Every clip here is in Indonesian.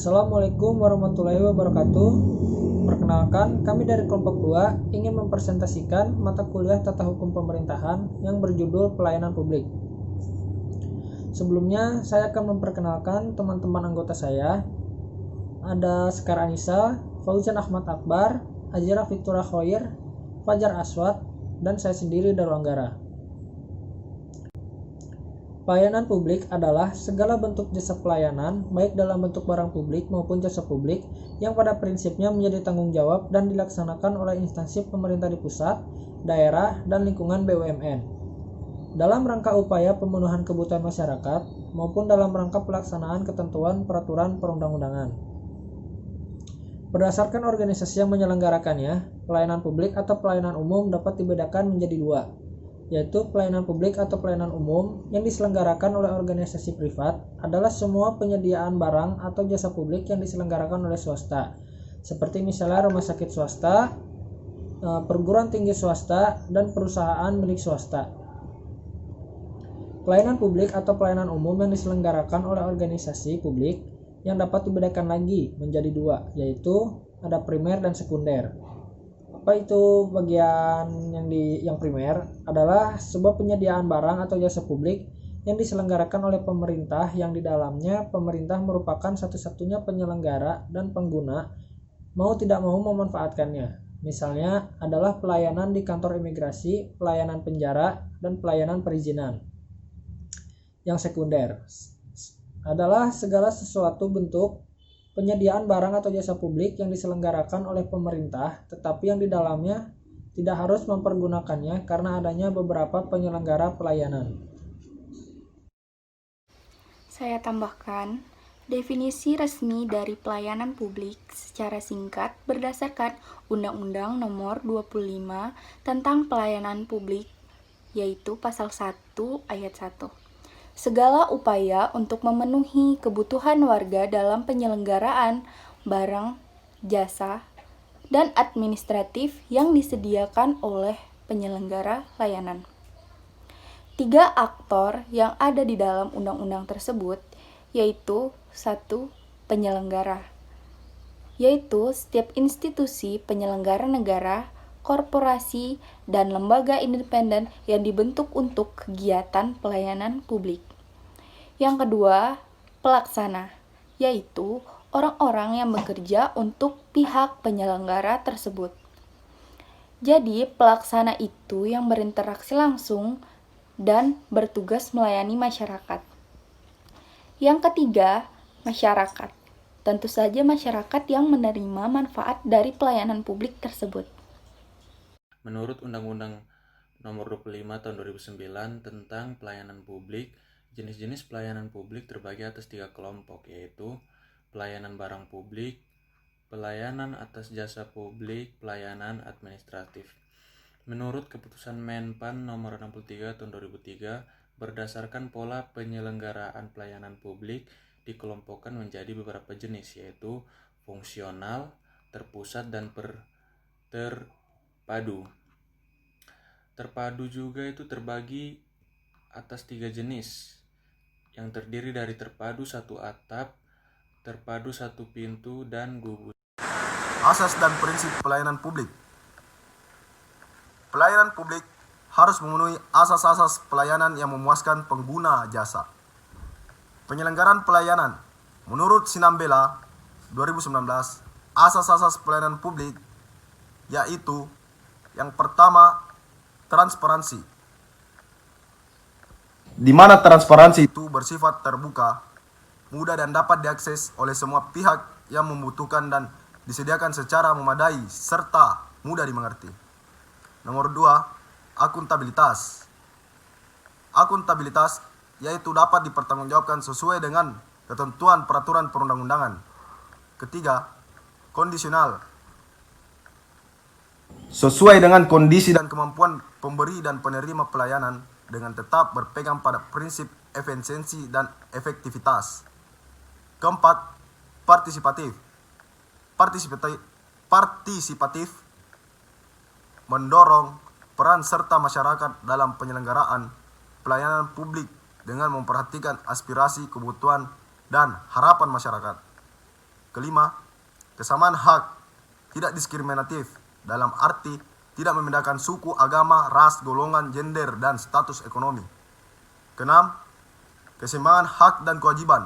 Assalamualaikum warahmatullahi wabarakatuh. Perkenalkan, kami dari kelompok 2 ingin mempresentasikan mata kuliah Tata Hukum Pemerintahan yang berjudul Pelayanan Publik. Sebelumnya, saya akan memperkenalkan teman-teman anggota saya. Ada Sekar Anissa, Fauzan Ahmad Akbar, Azira Fitura Khoir, Fajar Aswad, dan saya sendiri Darul Anggara. Pelayanan publik adalah segala bentuk jasa pelayanan, baik dalam bentuk barang publik maupun jasa publik, yang pada prinsipnya menjadi tanggung jawab dan dilaksanakan oleh instansi pemerintah di pusat, daerah, dan lingkungan BUMN. Dalam rangka upaya pemenuhan kebutuhan masyarakat, maupun dalam rangka pelaksanaan ketentuan peraturan perundang-undangan. Berdasarkan organisasi yang menyelenggarakannya, pelayanan publik atau pelayanan umum dapat dibedakan menjadi dua, yaitu pelayanan publik atau pelayanan umum yang diselenggarakan oleh organisasi privat adalah semua penyediaan barang atau jasa publik yang diselenggarakan oleh swasta, seperti misalnya rumah sakit swasta, perguruan tinggi swasta, dan perusahaan milik swasta. Pelayanan publik atau pelayanan umum yang diselenggarakan oleh organisasi publik yang dapat dibedakan lagi menjadi dua, yaitu ada primer dan sekunder. Apa itu bagian yang primer? Adalah sebuah penyediaan barang atau jasa publik yang diselenggarakan oleh pemerintah yang di dalamnya pemerintah merupakan satu-satunya penyelenggara dan pengguna mau tidak mau memanfaatkannya. Misalnya adalah pelayanan di kantor imigrasi, pelayanan penjara, dan pelayanan perizinan. Yang sekunder adalah segala sesuatu bentuk penyediaan barang atau jasa publik yang diselenggarakan oleh pemerintah, tetapi yang di dalamnya tidak harus mempergunakannya karena adanya beberapa penyelenggara pelayanan. Saya tambahkan, definisi resmi dari pelayanan publik secara singkat berdasarkan Undang-Undang Nomor 25 tentang Pelayanan Publik, yaitu Pasal 1 Ayat 1. Segala upaya untuk memenuhi kebutuhan warga dalam penyelenggaraan barang, jasa, dan administratif yang disediakan oleh penyelenggara layanan. 3 aktor yang ada di dalam undang-undang tersebut yaitu 1. Penyelenggara, yaitu setiap institusi penyelenggara negara, korporasi, dan lembaga independen yang dibentuk untuk kegiatan pelayanan publik. Yang kedua, pelaksana, yaitu orang-orang yang bekerja untuk pihak penyelenggara tersebut. Jadi, pelaksana itu yang berinteraksi langsung dan bertugas melayani masyarakat. Yang ketiga, masyarakat. Tentu saja masyarakat yang menerima manfaat dari pelayanan publik tersebut. Menurut Undang-Undang Nomor 25 Tahun 2009 tentang Pelayanan Publik, jenis-jenis pelayanan publik terbagi atas 3 kelompok, yaitu pelayanan barang publik, pelayanan atas jasa publik, pelayanan administratif. Menurut Keputusan Menpan Nomor 63 Tahun 2003, berdasarkan pola penyelenggaraan pelayanan publik dikelompokkan menjadi beberapa jenis, yaitu fungsional, terpusat, dan terpadu. Terpadu juga itu terbagi atas 3 jenis, yang terdiri dari terpadu satu atap, terpadu satu pintu, dan gugus. Asas dan prinsip pelayanan publik. Pelayanan publik harus memenuhi asas-asas pelayanan yang memuaskan pengguna jasa. Penyelenggaraan pelayanan menurut Sinambela 2019, asas-asas pelayanan publik yaitu yang pertama, transparansi, di mana transparansi itu bersifat terbuka, mudah dan dapat diakses oleh semua pihak yang membutuhkan dan disediakan secara memadai serta mudah dimengerti. Nomor 2, akuntabilitas. Akuntabilitas yaitu dapat dipertanggungjawabkan sesuai dengan ketentuan peraturan perundang-undangan. Ketiga, kondisional, sesuai dengan kondisi dan kemampuan pemberi dan penerima pelayanan dengan tetap berpegang pada prinsip efisiensi dan efektivitas. Keempat, partisipatif. Partisipatif mendorong peran serta masyarakat dalam penyelenggaraan pelayanan publik dengan memperhatikan aspirasi, kebutuhan, dan harapan masyarakat. Kelima, kesamaan hak, tidak diskriminatif dalam arti tidak membedakan suku, agama, ras, golongan, gender, dan status ekonomi. Keenam, keseimbangan hak dan kewajiban.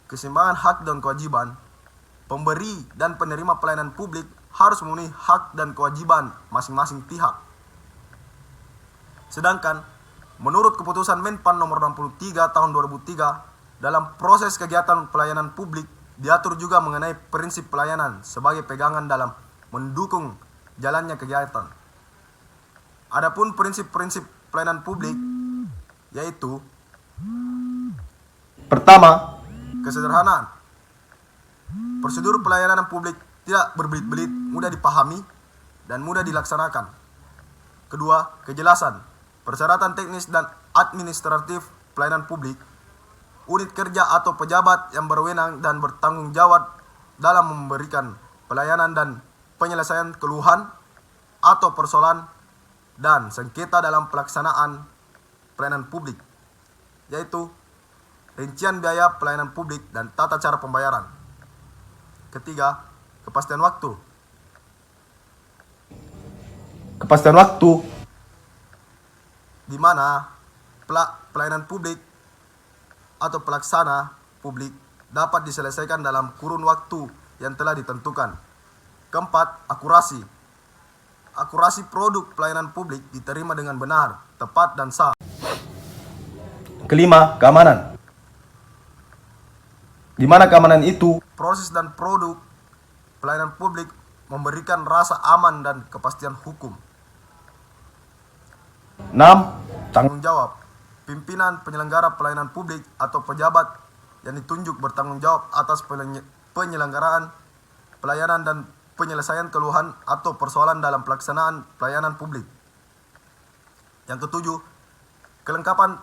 Keseimbangan hak dan kewajiban, pemberi dan penerima pelayanan publik harus memenuhi hak dan kewajiban masing-masing pihak. Sedangkan, menurut keputusan Menpan nomor 63 tahun 2003, dalam proses kegiatan pelayanan publik diatur juga mengenai prinsip pelayanan sebagai pegangan dalam mendukung jalannya kegiatan. Adapun prinsip-prinsip pelayanan publik yaitu pertama, kesederhanaan. Prosedur pelayanan publik tidak berbelit-belit, mudah dipahami dan mudah dilaksanakan. Kedua, kejelasan. Persyaratan teknis dan administratif pelayanan publik. Unit kerja atau pejabat yang berwenang dan bertanggung jawab dalam memberikan pelayanan dan penyelesaian keluhan atau persoalan dan sengketa dalam pelaksanaan pelayanan publik, yaitu rincian biaya pelayanan publik dan tata cara pembayaran. Ketiga, kepastian waktu. Kepastian waktu di mana pelayanan publik atau pelaksana publik dapat diselesaikan dalam kurun waktu yang telah ditentukan. Keempat, akurasi. Akurasi produk pelayanan publik diterima dengan benar, tepat, dan sah. Kelima, keamanan. Di mana keamanan itu, proses dan produk pelayanan publik memberikan rasa aman dan kepastian hukum. 6. Tanggung jawab. Pimpinan penyelenggara pelayanan publik atau pejabat yang ditunjuk bertanggung jawab atas penyelenggaraan pelayanan dan penyelesaian keluhan atau persoalan dalam pelaksanaan pelayanan publik. Yang ketujuh, kelengkapan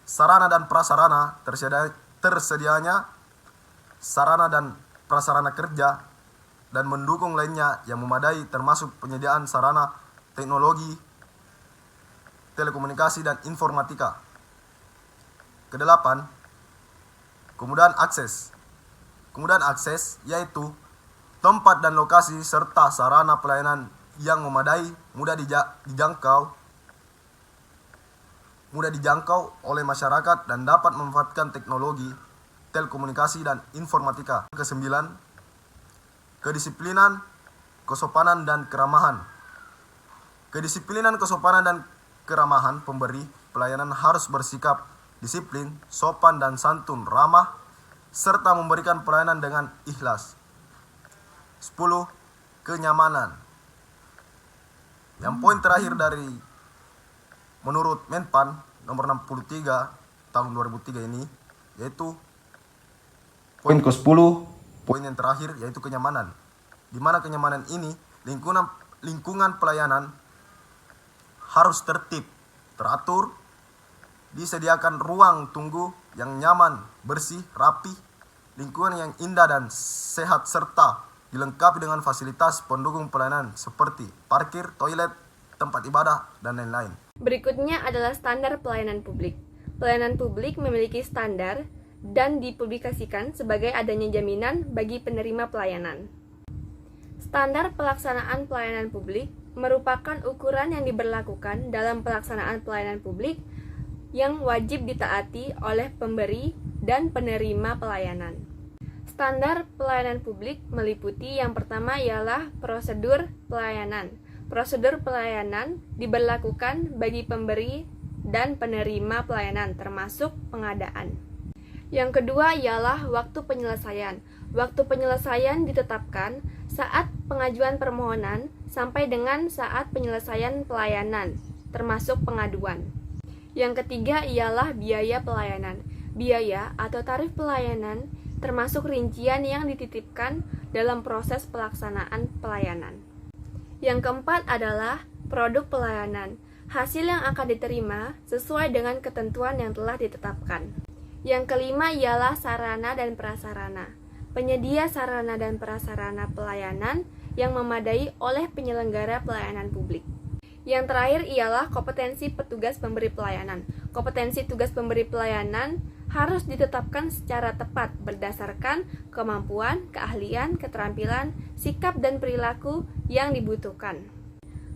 sarana dan prasarana, tersedianya sarana dan prasarana kerja dan mendukung lainnya yang memadai termasuk penyediaan sarana teknologi, telekomunikasi, dan informatika. Kedelapan, kemudahan akses. Kemudahan akses yaitu tempat dan lokasi serta sarana pelayanan yang memadai, mudah dijangkau oleh masyarakat dan dapat memanfaatkan teknologi, telekomunikasi, dan informatika. Kesembilan, kedisiplinan, kesopanan, dan keramahan. Kedisiplinan, kesopanan, dan keramahan pemberi pelayanan harus bersikap disiplin, sopan, dan santun, ramah, serta memberikan pelayanan dengan ikhlas. 10. Kenyamanan. Yang poin terakhir dari menurut Menpan nomor 63 tahun 2003 ini yaitu poin ke-10, poin yang terakhir yaitu kenyamanan. Di mana kenyamanan ini lingkungan pelayanan harus tertib, teratur, disediakan ruang tunggu yang nyaman, bersih, rapi, lingkungan yang indah dan sehat, serta dilengkapi dengan fasilitas pendukung pelayanan seperti parkir, toilet, tempat ibadah, dan lain-lain. Berikutnya adalah standar pelayanan publik. Pelayanan publik memiliki standar dan dipublikasikan sebagai adanya jaminan bagi penerima pelayanan. Standar pelaksanaan pelayanan publik merupakan ukuran yang diberlakukan dalam pelaksanaan pelayanan publik yang wajib ditaati oleh pemberi dan penerima pelayanan. Standar pelayanan publik meliputi yang pertama ialah prosedur pelayanan. Prosedur pelayanan diberlakukan bagi pemberi dan penerima pelayanan termasuk pengadaan. Yang kedua ialah waktu penyelesaian. Waktu penyelesaian ditetapkan saat pengajuan permohonan sampai dengan saat penyelesaian pelayanan termasuk pengaduan. Yang ketiga ialah biaya pelayanan. Biaya atau tarif pelayanan termasuk rincian yang dititipkan dalam proses pelaksanaan pelayanan. Yang keempat adalah produk pelayanan. Hasil yang akan diterima sesuai dengan ketentuan yang telah ditetapkan. Yang kelima ialah sarana dan prasarana. Penyedia sarana dan prasarana pelayanan yang memadai oleh penyelenggara pelayanan publik. Yang terakhir ialah kompetensi petugas pemberi pelayanan. Kompetensi tugas pemberi pelayanan harus ditetapkan secara tepat berdasarkan kemampuan, keahlian, keterampilan, sikap, dan perilaku yang dibutuhkan.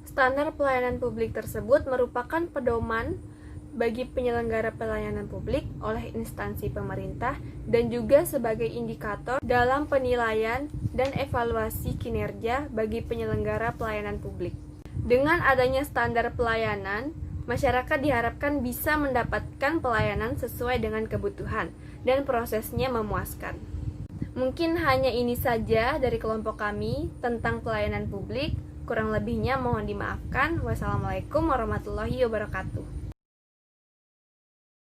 Standar pelayanan publik tersebut merupakan pedoman bagi penyelenggara pelayanan publik oleh instansi pemerintah dan juga sebagai indikator dalam penilaian dan evaluasi kinerja bagi penyelenggara pelayanan publik. Dengan adanya standar pelayanan, masyarakat diharapkan bisa mendapatkan pelayanan sesuai dengan kebutuhan dan prosesnya memuaskan. Mungkin hanya ini saja dari kelompok kami tentang pelayanan publik. Kurang lebihnya mohon dimaafkan. Wassalamualaikum warahmatullahi wabarakatuh.